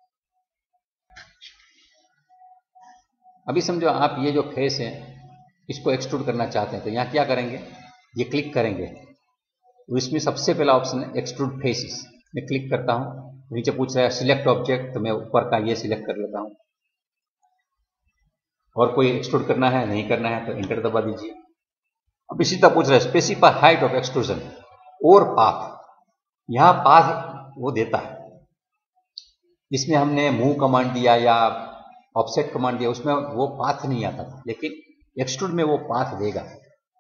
A: अभी समझो आप ये जो फेस है इसको एक्सट्रूड करना चाहते हैं, तो यहाँ क्या करेंगे, ये क्लिक करेंगे, तो इसमें सबसे पहला ऑप्शन है एक्सट्रूड फेसेस, मैं क्लिक करता हूँ, नीचे पूछ रहा है सिलेक्ट ऑब्जेक्ट, तो मैं ऊपर का ये सिलेक्ट कर लेता हूँ। और कोई एक्सट्रूड करना है, नहीं करना है तो एंटर दबा दीजिए। अब इसी तरह पूछ रहा है स्पेसिफाई हाइट ऑफ एक्सट्रूजन और पाथ, यहाँ पाथ वो देता है। इसमें हमने मूव कमांड दिया या ऑफसेट कमांड दिया, उसमें वो पाथ नहीं आता था, लेकिन एक्सट्रूड में वो पाथ देगा।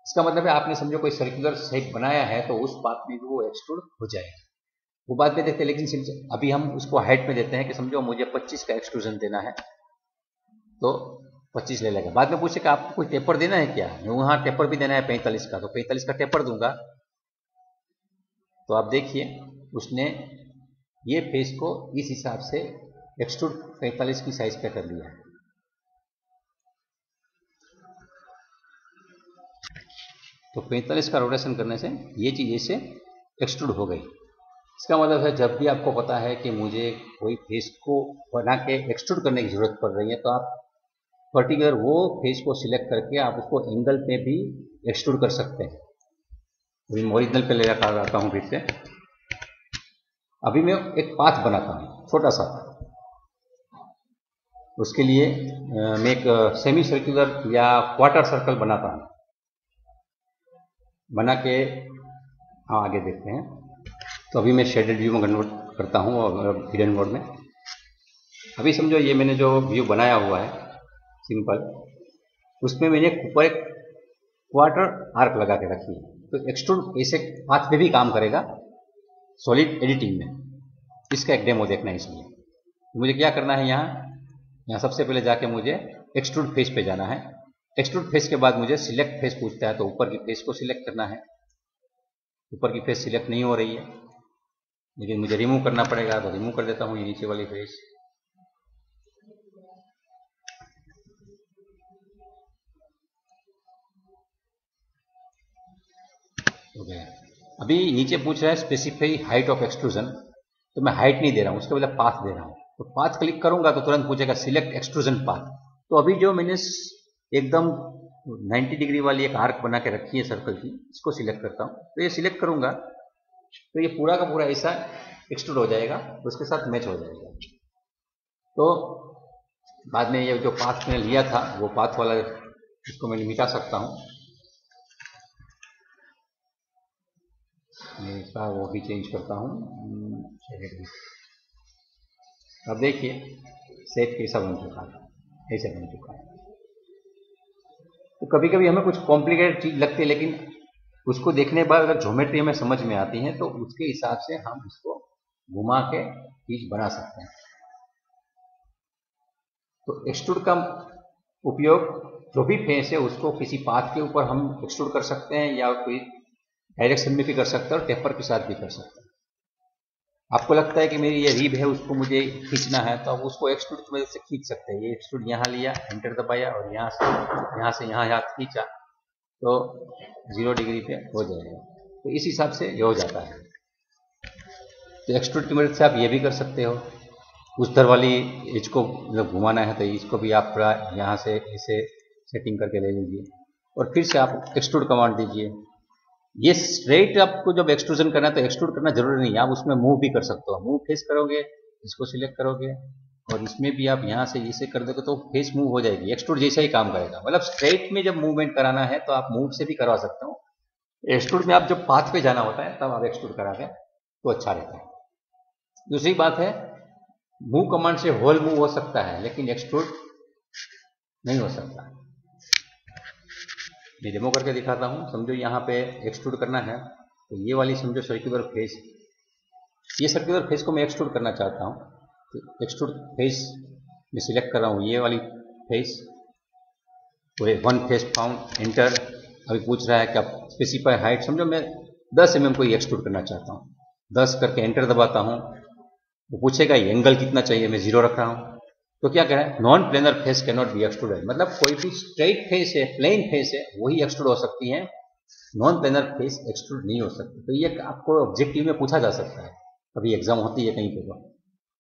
A: इसका मतलब है आपने समझो कोई सर्कुलर शेप बनाया है तो उस पाथ में भी वो एक्सट्रूड हो जाएगा, वो बाद में देखते हैं। लेकिन अभी हम उसको हाइट में देते हैं कि समझो मुझे 25 का एक्सट्रूजन देना है तो 25 ले लेगा। बाद में पूछे कि आपको कोई टेपर देना है क्या, मैं वहां टेपर भी देना है 45 का, तो 45 का टेपर दूंगा। तो आप देखिए उसने ये फेस को इस हिसाब से एक्सट्रूड 45 की साइज पे कर लिया है। तो 45 का रोटेशन करने से ये चीज ऐसे एक्सट्रूड हो गई। इसका मतलब है जब भी आपको पता है कि मुझे कोई फेस को बना के एक्सट्रूड करने की जरूरत पड़ रही है तो आप पर्टिकुलर वो फेस को सिलेक्ट करके आप उसको एंगल पे भी एक्सट्रूड कर सकते हैं। अभी मैं ओरिजिनल पे ले आता हूँ फिर से। अभी मैं एक पाथ बनाता हूँ छोटा सा, उसके लिए मैं एक सेमी सर्कुलर या क्वार्टर सर्कल बनाता हूँ, बना के हाँ आगे देखते हैं। तो अभी मैं शेडेड व्यू में कन्वर्ट करता हूँ और हिडन मोड में। अभी समझो ये मैंने जो व्यू बनाया हुआ है सिंपल, उसमें मैंने ऊपर एक क्वार्टर आर्क लगा के रखी है, तो एक्सट्रूड ऐसे पाथ पे भी काम करेगा। सॉलिड एडिटिंग में, इसका एक डेमो देखना है। इसलिए मुझे क्या करना है, यहाँ सबसे पहले जाके मुझे एक्सट्रूड फेस पे जाना है। एक्सट्रूड फेस के बाद मुझे सिलेक्ट फेस पूछता है, तो ऊपर की फेस को सिलेक्ट करना है। ऊपर की फेस सिलेक्ट नहीं हो रही है, लेकिन मुझे रिमूव करना पड़ेगा, तो रिमूव कर देता हूँ ये नीचे वाली फेस। हो गया। अभी नीचे पूछ रहा है स्पेसिफाई हाइट ऑफ एक्सट्रूजन, तो मैं हाइट नहीं दे रहा हूँ, उसके बदले पाथ दे रहा हूँ। तो पाथ क्लिक करूंगा तो तुरंत पूछेगा सिलेक्ट एक्सट्रूजन पाथ। तो अभी जो मैंने एकदम 90 डिग्री वाली एक आर्क बना के रखी है सर्कल की, इसको सिलेक्ट करता हूँ। तो ये सिलेक्ट करूंगा तो ये पूरा का पूरा ऐसा एक्सट्रूड हो जाएगा, उसके साथ मैच हो जाएगा। तो बाद में ये जो पाथ मैंने लिया था वो पाथ वाला इसको मैं मिटा सकता हूँ। मैं इसका वो भी चेंज करता हूँ। अब देखिए सेट कैसा बन चुका है, ऐसे बन चुका है। तो कभी कभी हमें कुछ कॉम्प्लिकेटेड चीज लगती है, लेकिन उसको देखने के बाद अगर ज्योमेट्री हमें समझ में आती है तो उसके हिसाब से हम इसको घुमा के चीज बना सकते हैं। तो एक्सट्रूड का उपयोग जो भी फेस है उसको किसी पाथ के ऊपर हम एक्सट्रूड कर सकते हैं, या कोई डायरेक्शन में भी कर सकते हैं, और टेपर के साथ भी कर सकते हैं। आपको लगता है कि मेरी ये रिब है उसको मुझे खींचना है, तो आप उसको एक्सट्रूड की मदद से खींच सकते हैं। ये एक्सट्रूड यहाँ लिया, एंटर दबाया, और यहाँ से यहाँ हाथ खींचा तो 0 डिग्री पे हो जाएगा। तो इस हिसाब से ये हो जाता है। तो एक्सट्रूड की मदद से आप ये भी कर सकते हो। उस तरह वाली एज को जब घुमाना है तो इसको भी आप थोड़ा यहाँ से इसे सेटिंग करके ले लीजिए, और फिर से आप एक्सट्रूड कमांड दीजिए। ये स्ट्रेट आपको जब एक्सट्रूजन करना है तो एक्सट्रूड करना जरूरी नहीं है, आप उसमें मूव भी कर सकते हो। मूव फेस करोगे, इसको सिलेक्ट करोगे, और इसमें भी आप यहाँ से इसे कर दोगे तो फेस मूव हो जाएगी, एक्सट्रूड जैसा ही काम करेगा। मतलब स्ट्रेट में जब मूवमेंट कराना है तो आप मूव से भी करवा सकते हो। एक्सट्रूड में आप जब पाथ पे जाना होता है तब आप एक्सट्रूड करा के तो अच्छा रहता है। दूसरी बात है, मूव कमांड से होल मूव हो सकता है, लेकिन एक्सट्रूड नहीं हो सकता। मैं डेमो करके दिखाता हूँ। समझो यहाँ पे एक्सट्रूड करना है, तो ये वाली समझो सर्कुलर फेस, ये सर्कुलर फेस को मैं एक्सट्रूड करना चाहता हूँ। तो एक्सट्रूड फेस में सिलेक्ट कर रहा हूँ ये वाली फेस, तो 1 फेस फाउंड, एंटर। अभी पूछ रहा है कि आप स्पेसिफाई हाइट, समझो मैं 10 mm को ही एक्सट्रूड करना चाहता हूँ। 10 करके एंटर दबाता हूँ, वो पूछेगा ये एंगल कितना चाहिए, मैं 0 रख रहा हूँ। तो क्या कह रहा है, non planar face can not be extruded, मतलब कोई भी स्ट्रेट फेस है, प्लेन फेस है, वही एक्सट्रूड हो सकती है, नॉन प्लेनर फेस एक्सट्रूड नहीं हो सकती। तो ये आपको ऑब्जेक्टिव में पूछा जा सकता है, कभी एग्जाम होती है कहीं पे,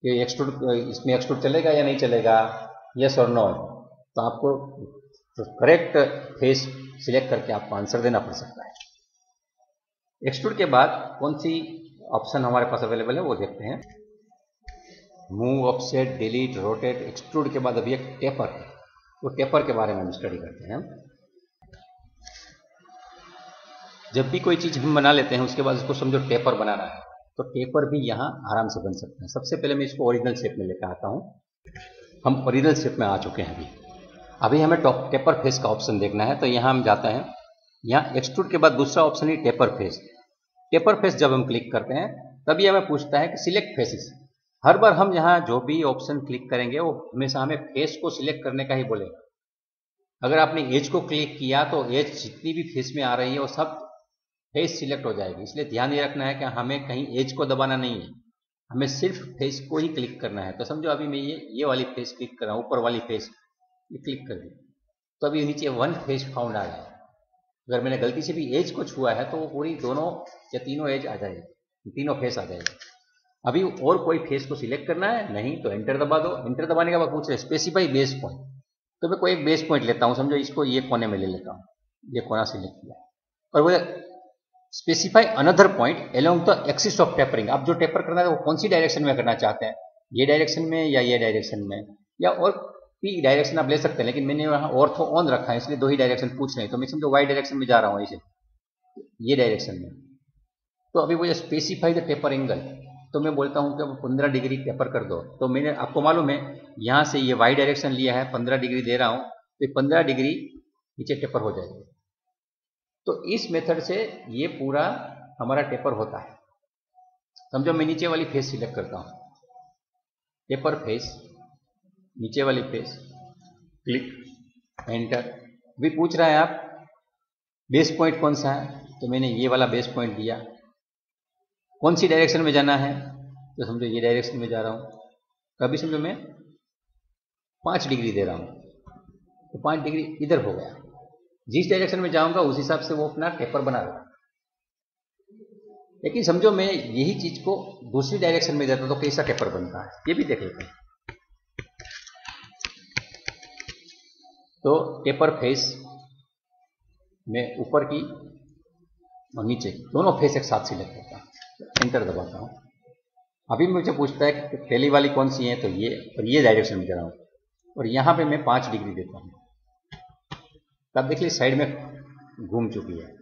A: कि एक्सट्रूड इसमें एक्सट्रूड चलेगा या नहीं चलेगा, यस और नो। तो आपको करेक्ट फेस सिलेक्ट करके आपको आंसर देना पड़ सकता है। एक्सट्रूड के बाद कौन सी ऑप्शन हमारे पास अवेलेबल है वो देखते हैं। Move, offset, delete, rotate. Extrude के बाद अभी एक टेपर है, तो टेपर के बारे में हम स्टडी करते हैं। जब भी कोई चीज हम बना लेते हैं उसके बाद उसको समझो टेपर बनाना है, तो टेपर भी यहाँ आराम से बन सकते हैं। सबसे पहले मैं इसको ओरिजिनल शेप में लेकर आता हूँ। हम ओरिजिनल शेप में आ चुके हैं। अभी हमें टेपर फेस का ऑप्शन देखना है, तो यहाँ हम जाते हैं। यहाँ एक्सट्रूड के बाद दूसरा ऑप्शन है टेपर फेस। टेपर फेस जब हम क्लिक करते हैं तभी हमें पूछता है कि सिलेक्ट फेसेस। हर बार हम यहाँ जो भी ऑप्शन क्लिक करेंगे वो हमेशा हमें फेस को सिलेक्ट करने का ही बोलेगा। अगर आपने एज को क्लिक किया तो एज जितनी भी फेस में आ रही है वो सब फेस सिलेक्ट हो जाएगी। इसलिए ध्यान ये रखना है कि हमें कहीं एज को दबाना नहीं है, हमें सिर्फ फेस को ही क्लिक करना है। तो समझो अभी मैं ये वाली फेस क्लिक कर रहा हूँ, ऊपर वाली फेस ये क्लिक कर दी, तो अभी नीचे 1 फेस फाउंड आ गया। अगर मैंने गलती से भी एज को छुआ है तो वो पूरी दोनों या तीनों एज आ जाएगी, तीनों फेस आ जाएगी। अभी और कोई फेस को सिलेक्ट करना है नहीं, तो एंटर दबा दो। एंटर दबाने के बाद पूछ रहे स्पेसिफाई बेस पॉइंट, तो मैं कोई एक बेस पॉइंट लेता हूँ। समझो इसको ये कोने में ले लेता हूँ, ये कोना सिलेक्ट किया, और वो specify another point along the axis of tapering. आप जो टेपर करना है वो कौन सी डायरेक्शन में करना चाहते हैं, ये डायरेक्शन में या ये डायरेक्शन में, या और भी डायरेक्शन आप ले सकते हैं। लेकिन मैंने वहाँ ऑर्थो ऑन रखा है इसलिए 2 ही डायरेक्शन पूछ रहे हैं। तो मैं समझो वाई डायरेक्शन में जा रहा हूँ, इसे ये डायरेक्शन में। तो अभी मुझे स्पेसिफाई द टेपर एंगल, तो मैं बोलता हूँ कि 15 डिग्री टेपर कर दो। तो मैंने आपको मालूम है यहाँ से ये वाई डायरेक्शन लिया है, 15 डिग्री दे रहा हूँ, तो 15 डिग्री नीचे टेपर हो जाएगी। तो इस मेथड से ये पूरा हमारा टेपर होता है। समझो मैं नीचे वाली फेस सिलेक्ट करता हूँ, पेपर फेस, नीचे वाली फेस, क्लिक, एंटर। अभी पूछ रहा है आप बेस पॉइंट कौन सा है, तो मैंने ये वाला बेस पॉइंट दिया। कौन सी डायरेक्शन में जाना है, तो समझो ये डायरेक्शन में जा रहा हूँ। कभी समझो मैं 5 डिग्री दे रहा हूँ, तो 5 डिग्री इधर हो गया। जिस डायरेक्शन में जाऊंगा उस हिसाब से वो अपना टेपर बना रहा है। लेकिन समझो मैं यही चीज को दूसरी डायरेक्शन में देता तो कैसा टेपर बनता है, ये भी देख लेते हैं। तो टेपर फेस में ऊपर की और नीचे दोनों फेस एक साथ सिलेक्ट करता हूँ, एंटर दबाता हूँ। अभी मुझे पूछता है कि पहली वाली कौन सी है, तो ये, और ये डायरेक्शन में जा रहा हूँ, और यहाँ पे मैं 5 डिग्री देता हूँ। तब देखिए साइड में घूम चुकी है।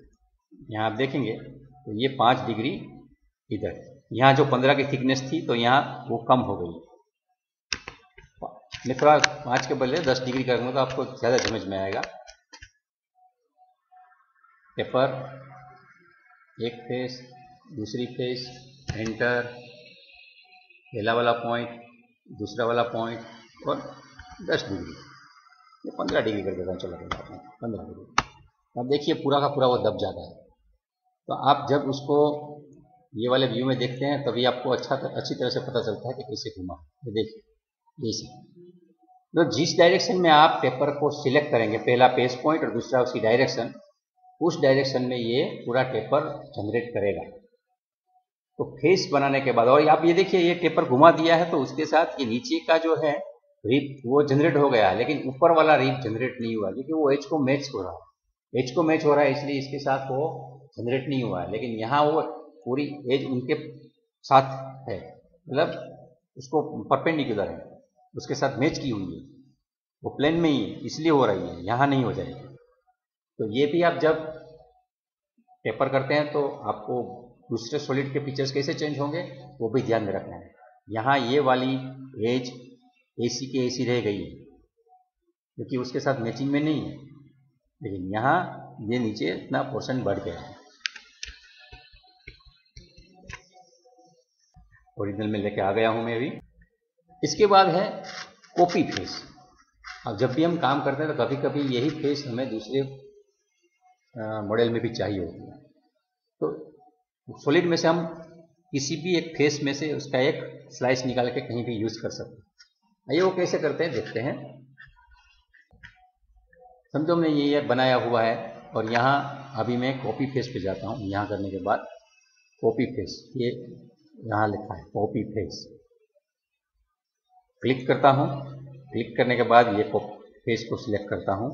A: यहाँ आप देखेंगे तो ये 5 डिग्री इधर, यहाँ जो 15 की थिकनेस थी तो यहाँ वो कम हो गई। मैं थोड़ा 5 के बदले 10 डिग्री करूँगा तो आपको ज़्यादा समझ में आएगा। पेपर, एक फेस, दूसरी फेस, एंटर, पहला वाला पॉइंट, दूसरा वाला पॉइंट, और 10 डिग्री, ये 15 डिग्री कर देता हूँ। चलो 15 डिग्री। अब देखिए पूरा का पूरा वो दब जाता है। तो आप जब उसको ये वाले व्यू में देखते हैं तभी आपको अच्छी तरह से पता चलता है कि कैसे घुमा। ये देखिए ये तो जिस डायरेक्शन में आप पेपर को सिलेक्ट करेंगे, पहला पेस पॉइंट और दूसरा उसकी डायरेक्शन, उस डायरेक्शन में ये पूरा टेपर जनरेट करेगा। तो फेस बनाने के बाद, और आप ये देखिए ये टेपर घुमा दिया है तो उसके साथ ये नीचे का जो है रिप वो जनरेट हो गया, लेकिन ऊपर वाला रिप जनरेट नहीं हुआ क्योंकि वो एज को मैच हो रहा है। एज को मैच हो रहा है इसलिए इसके साथ वो जनरेट नहीं हुआ है, लेकिन यहाँ वो पूरी एज उनके साथ है, मतलब उसको परपेंडिकुलर है, उसके साथ मैच की हुई है, वो प्लेन में ही है इसलिए हो रही है, यहाँ नहीं हो जाएगी। तो ये भी आप जब टेपर करते हैं तो आपको दूसरे सॉलिड के फीचर्स कैसे चेंज होंगे वो भी ध्यान में रखना है। यहाँ ये वाली एज एसी के एसी रह गई है क्योंकि उसके साथ मैचिंग में नहीं है, लेकिन यहाँ ये नीचे इतना पोर्शन बढ़ गया है। ओरिजिनल में लेके आ गया हूँ मैं अभी। इसके बाद है कॉपी फेस। अब जब भी हम काम करते हैं तो कभी कभी यही फेस हमें दूसरे मॉडल में भी चाहिए होती है। तो सॉलिड में से हम किसी भी एक फेस में से उसका एक स्लाइस निकाल के कहीं भी यूज कर सकते हैं। आइए वो कैसे करते हैं देखते हैं। समझो मैं ये बनाया हुआ है और यहाँ अभी मैं कॉपी फेस पे जाता हूँ। यहाँ करने के बाद कॉपी फेस, ये यहाँ लिखा है कॉपी फेस, क्लिक करता हूँ। क्लिक करने के बाद ये फेस को सिलेक्ट करता हूँ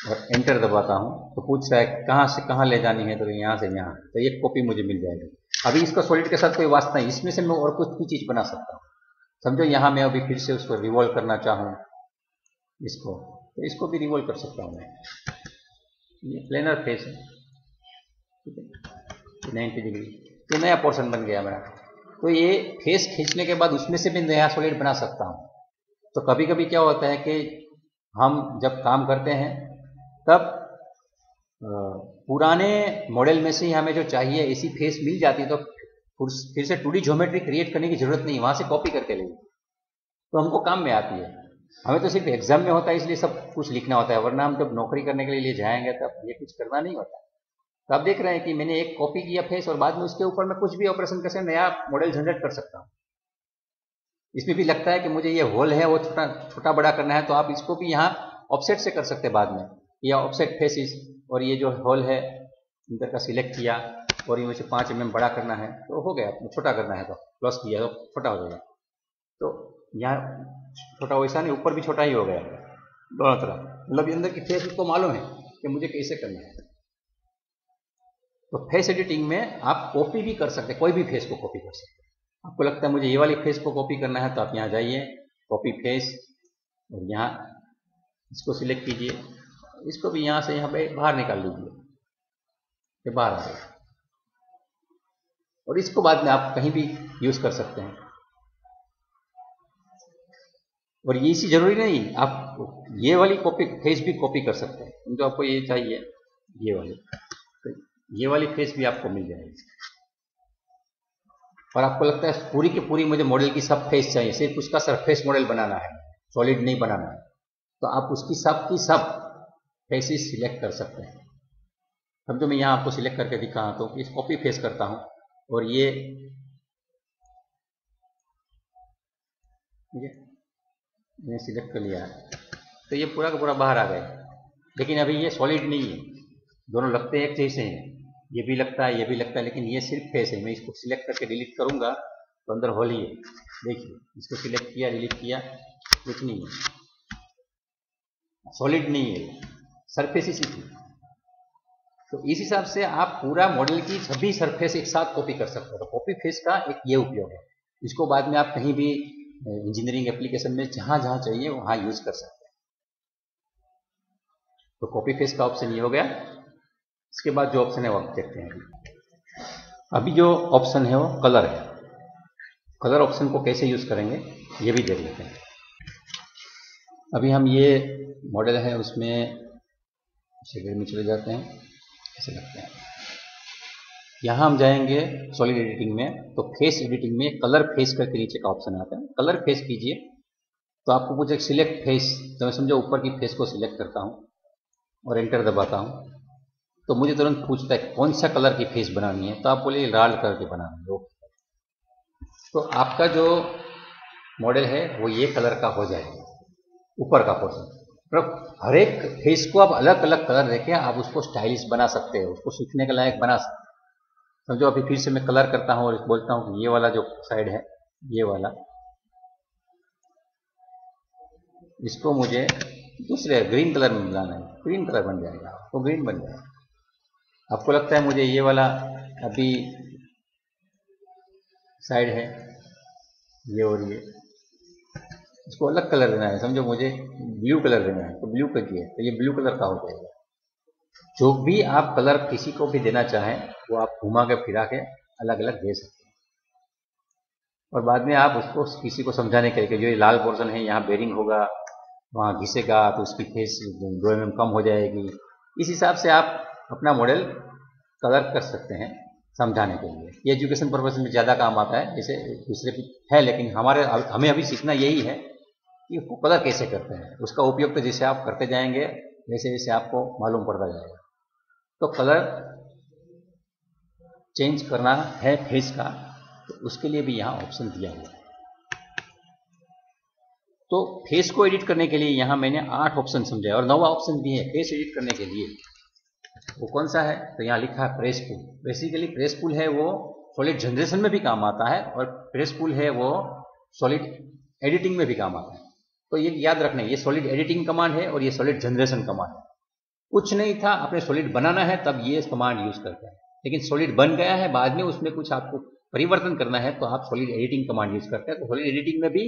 A: और एंटर दबाता हूँ। तो पूछ रहा है कहाँ से कहाँ ले जानी है, तो यहाँ से यहाँ, तो ये कॉपी मुझे मिल जाएगी। अभी इसका सॉलिड के साथ कोई वास्ता नहीं, इसमें से मैं और कुछ भी चीज़ बना सकता हूँ। समझो यहाँ मैं अभी फिर से उसको रिवॉल्व करना चाहूँ इसको, तो इसको भी रिवॉल्व कर सकता हूँ मैं। ये प्लेनर फेस है, ठीक है, 90 डिग्री, तो नया पोर्शन बन गया मेरा। तो ये फेस खींचने के बाद उसमें से भी नया सॉलिड बना सकता हूँ। तो कभी कभी क्या होता है कि हम जब काम करते हैं तब पुराने मॉडल में से ही हमें जो चाहिए ऐसी फेस मिल जाती है, तो फिर से 2D ज्योमेट्री क्रिएट करने की जरूरत नहीं, वहां से कॉपी करके लेंगे तो हमको काम में आती है। हमें तो सिर्फ एग्जाम में होता है इसलिए सब कुछ लिखना होता है, वरना हम जब नौकरी करने के लिए जाएंगे तब ये कुछ करना नहीं होता। तो आप देख रहे हैं कि मैंने एक कॉपी किया फेस और बाद में उसके ऊपर मैं कुछ भी ऑपरेशन करके नया मॉडल जनरेट कर सकता हूँ। इसमें भी लगता है कि मुझे ये होल है वो छोटा बड़ा करना है, तो आप इसको भी यहाँ ऑफसेट से कर सकते हैं बाद में, या ऑफसेट फेसिस, और ये जो होल है इधर का सिलेक्ट किया और ये मुझे 5 mm बड़ा करना है तो हो गया, छोटा करना है तो प्लस किया तो छोटा हो जाएगा। तो यहाँ छोटा वैसा नहीं, ऊपर भी छोटा ही हो गया दोनों तरफ, मतलब अंदर की फेस उसको मालूम है कि मुझे कैसे करना है। तो फेस एडिटिंग में आप कॉपी भी कर सकते हैं, कोई भी फेस को कॉपी कर सकते हैं। आपको लगता है मुझे ये वाली फेस को कॉपी करना है तो आप यहाँ जाइए कॉपी फेस और यहाँ इसको सिलेक्ट कीजिए, इसको भी यहाँ से यहाँ पे बाहर निकाल लीजिए, ये बाहर आ जाएगा, और इसको बाद में आप कहीं भी यूज कर सकते हैं। और ये इसी जरूरी नहीं, आप ये वाली कॉपी फेस भी कॉपी कर सकते हैं। जो आपको ये चाहिए ये वाली, तो ये वाली फेस भी आपको मिल जाएगी। और आपको लगता है पूरी की पूरी मुझे मॉडल की सब फेस चाहिए, सिर्फ उसका सरफेस मॉडल बनाना है, सॉलिड नहीं बनाना है, तो आप उसकी सब फेसेस सिलेक्ट कर सकते हैं। अब जो मैं यहाँ आपको सिलेक्ट करके दिखा तो इस कॉपी फेस करता हूँ और ये ठीक है, मैंने सिलेक्ट कर लिया है, तो ये पूरा का पूरा बाहर आ गया। लेकिन अभी ये सॉलिड नहीं है, दोनों लगते हैं एक जैसे हैं, ये भी लगता है ये भी लगता है, लेकिन ये सिर्फ फेस है। मैं इसको सिलेक्ट करके डिलीट करूंगा तो अंदर होल ही है। देखिए इसको सिलेक्ट किया, डिलीट किया, कुछ नहीं है, सॉलिड नहीं है, सरफेस ही थी। तो इस हिसाब से आप पूरा मॉडल की सभी सरफेस एक साथ कॉपी कर सकते हो। तो कॉपी फेस का एक ये उपयोग है। इसको बाद में आप कहीं भी इंजीनियरिंग एप्लीकेशन में जहां जहां चाहिए वहां यूज कर सकते हैं। तो कॉपी फेस का ऑप्शन ये हो गया। इसके बाद जो ऑप्शन है वो आप देखते हैं। अभी जो ऑप्शन है वो कलर है। कलर ऑप्शन को कैसे यूज करेंगे ये भी देख लेते हैं। अभी हम ये मॉडल है उसमें शेडर में चले जाते हैं, ऐसे लगते हैं। यहाँ हम जाएंगे सॉलिड एडिटिंग में, तो फेस एडिटिंग में कलर फेस करके नीचे का ऑप्शन आता है, कलर फेस कीजिए। तो आपको पूछे सिलेक्ट फेस, तो मैं समझो ऊपर की फेस को सिलेक्ट करता हूँ और एंटर दबाता हूँ, तो मुझे तुरंत पूछता है कौन सा कलर की फेस बनानी है। तो आप बोलिए लाल कलर की बनानी है। तो आपका जो मॉडल है वो ये कलर का हो जाएगा, ऊपर का पोर्शन। मतलब हर एक फेस को आप अलग अलग कलर देके आप उसको स्टाइलिश बना सकते हो, उसको सीखने के लायक बना सकते हो। समझो अभी फिर से मैं कलर करता हूँ और बोलता हूँ कि ये वाला जो साइड है, ये वाला, इसको मुझे दूसरे ग्रीन कलर में बनाना है, ग्रीन कलर बन जाएगा, तो ग्रीन बन जाएगा। आपको लगता है मुझे ये वाला अभी साइड है ये और ये, इसको अलग कलर देना है, समझो मुझे ब्लू कलर देना है, तो ब्लू करिए, तो ये ब्लू कलर का हो जाएगा। जो भी आप कलर किसी को भी देना चाहें वो आप घुमा के फिरा के अलग अलग दे सकते हैं। और बाद में आप उसको किसी को समझाने के लिए जो ये लाल पोर्शन है यहाँ बेरिंग होगा, वहाँ घिसेगा तो उसकी फेस 2 mm कम हो जाएगी। इस हिसाब से आप अपना मॉडल कलर कर सकते हैं समझाने के लिए। ये एजुकेशन पर्पज में ज़्यादा काम आता है, जैसे दूसरे भी है, लेकिन हमें अभी सीखना यही है कि उसको कलर कैसे करते हैं। उसका उपयोग तो जैसे आप करते जाएंगे वैसे वैसे आपको मालूम पड़ता जाएगा। तो कलर चेंज करना है फेस का, तो उसके लिए भी यहाँ ऑप्शन दिया हुआ है। तो फेस को एडिट करने के लिए यहाँ मैंने 8 ऑप्शन समझाया और 9वां ऑप्शन भी है फेस एडिट करने के लिए। वो कौन सा है, तो यहाँ लिखा है प्रेस पुल। बेसिकली प्रेस पुल है वो सॉलिड जनरेशन में भी काम आता है और प्रेस पुल है वो सॉलिड एडिटिंग में भी काम आता है। तो ये याद रखना है, ये सॉलिड एडिटिंग कमांड है और ये सॉलिड जनरेशन कमांड है। कुछ नहीं था, आपने सॉलिड बनाना है तब ये कमांड यूज करते हैं, लेकिन सॉलिड बन गया है, बाद में उसमें कुछ आपको परिवर्तन करना है तो आप सॉलिड एडिटिंग कमांड यूज करते हैं। तो सॉलिड एडिटिंग में भी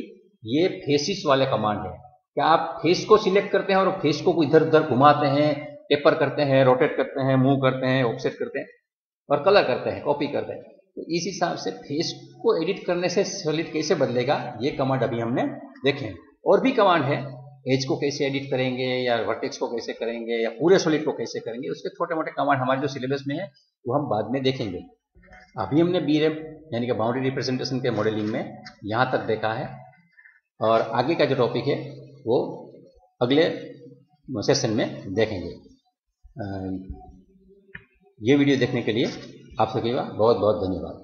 A: ये फेसिस वाले कमांड है। क्या आप फेस को सिलेक्ट करते हैं और फेस को इधर उधर घुमाते हैं, टेपर करते हैं, रोटेट करते हैं, मूव करते हैं, ऑफसेट करते हैं और कलर करते हैं, कॉपी करते हैं। तो इस हिसाब से फेस को एडिट करने से सॉलिड कैसे बदलेगा ये कमांड अभी हमने देखे। और भी कमांड है, एज को कैसे एडिट करेंगे या वर्टेक्स को कैसे करेंगे या पूरे सॉलिड को कैसे करेंगे, उसके छोटे मोटे कमांड हमारे जो सिलेबस में है वो हम बाद में देखेंगे। अभी हमने BREP यानी कि बाउंड्री रिप्रेजेंटेशन के मॉडलिंग में यहाँ तक देखा है और आगे का जो टॉपिक है वो अगले सेशन में देखेंगे। ये वीडियो देखने के लिए आप सभी का बहुत बहुत धन्यवाद।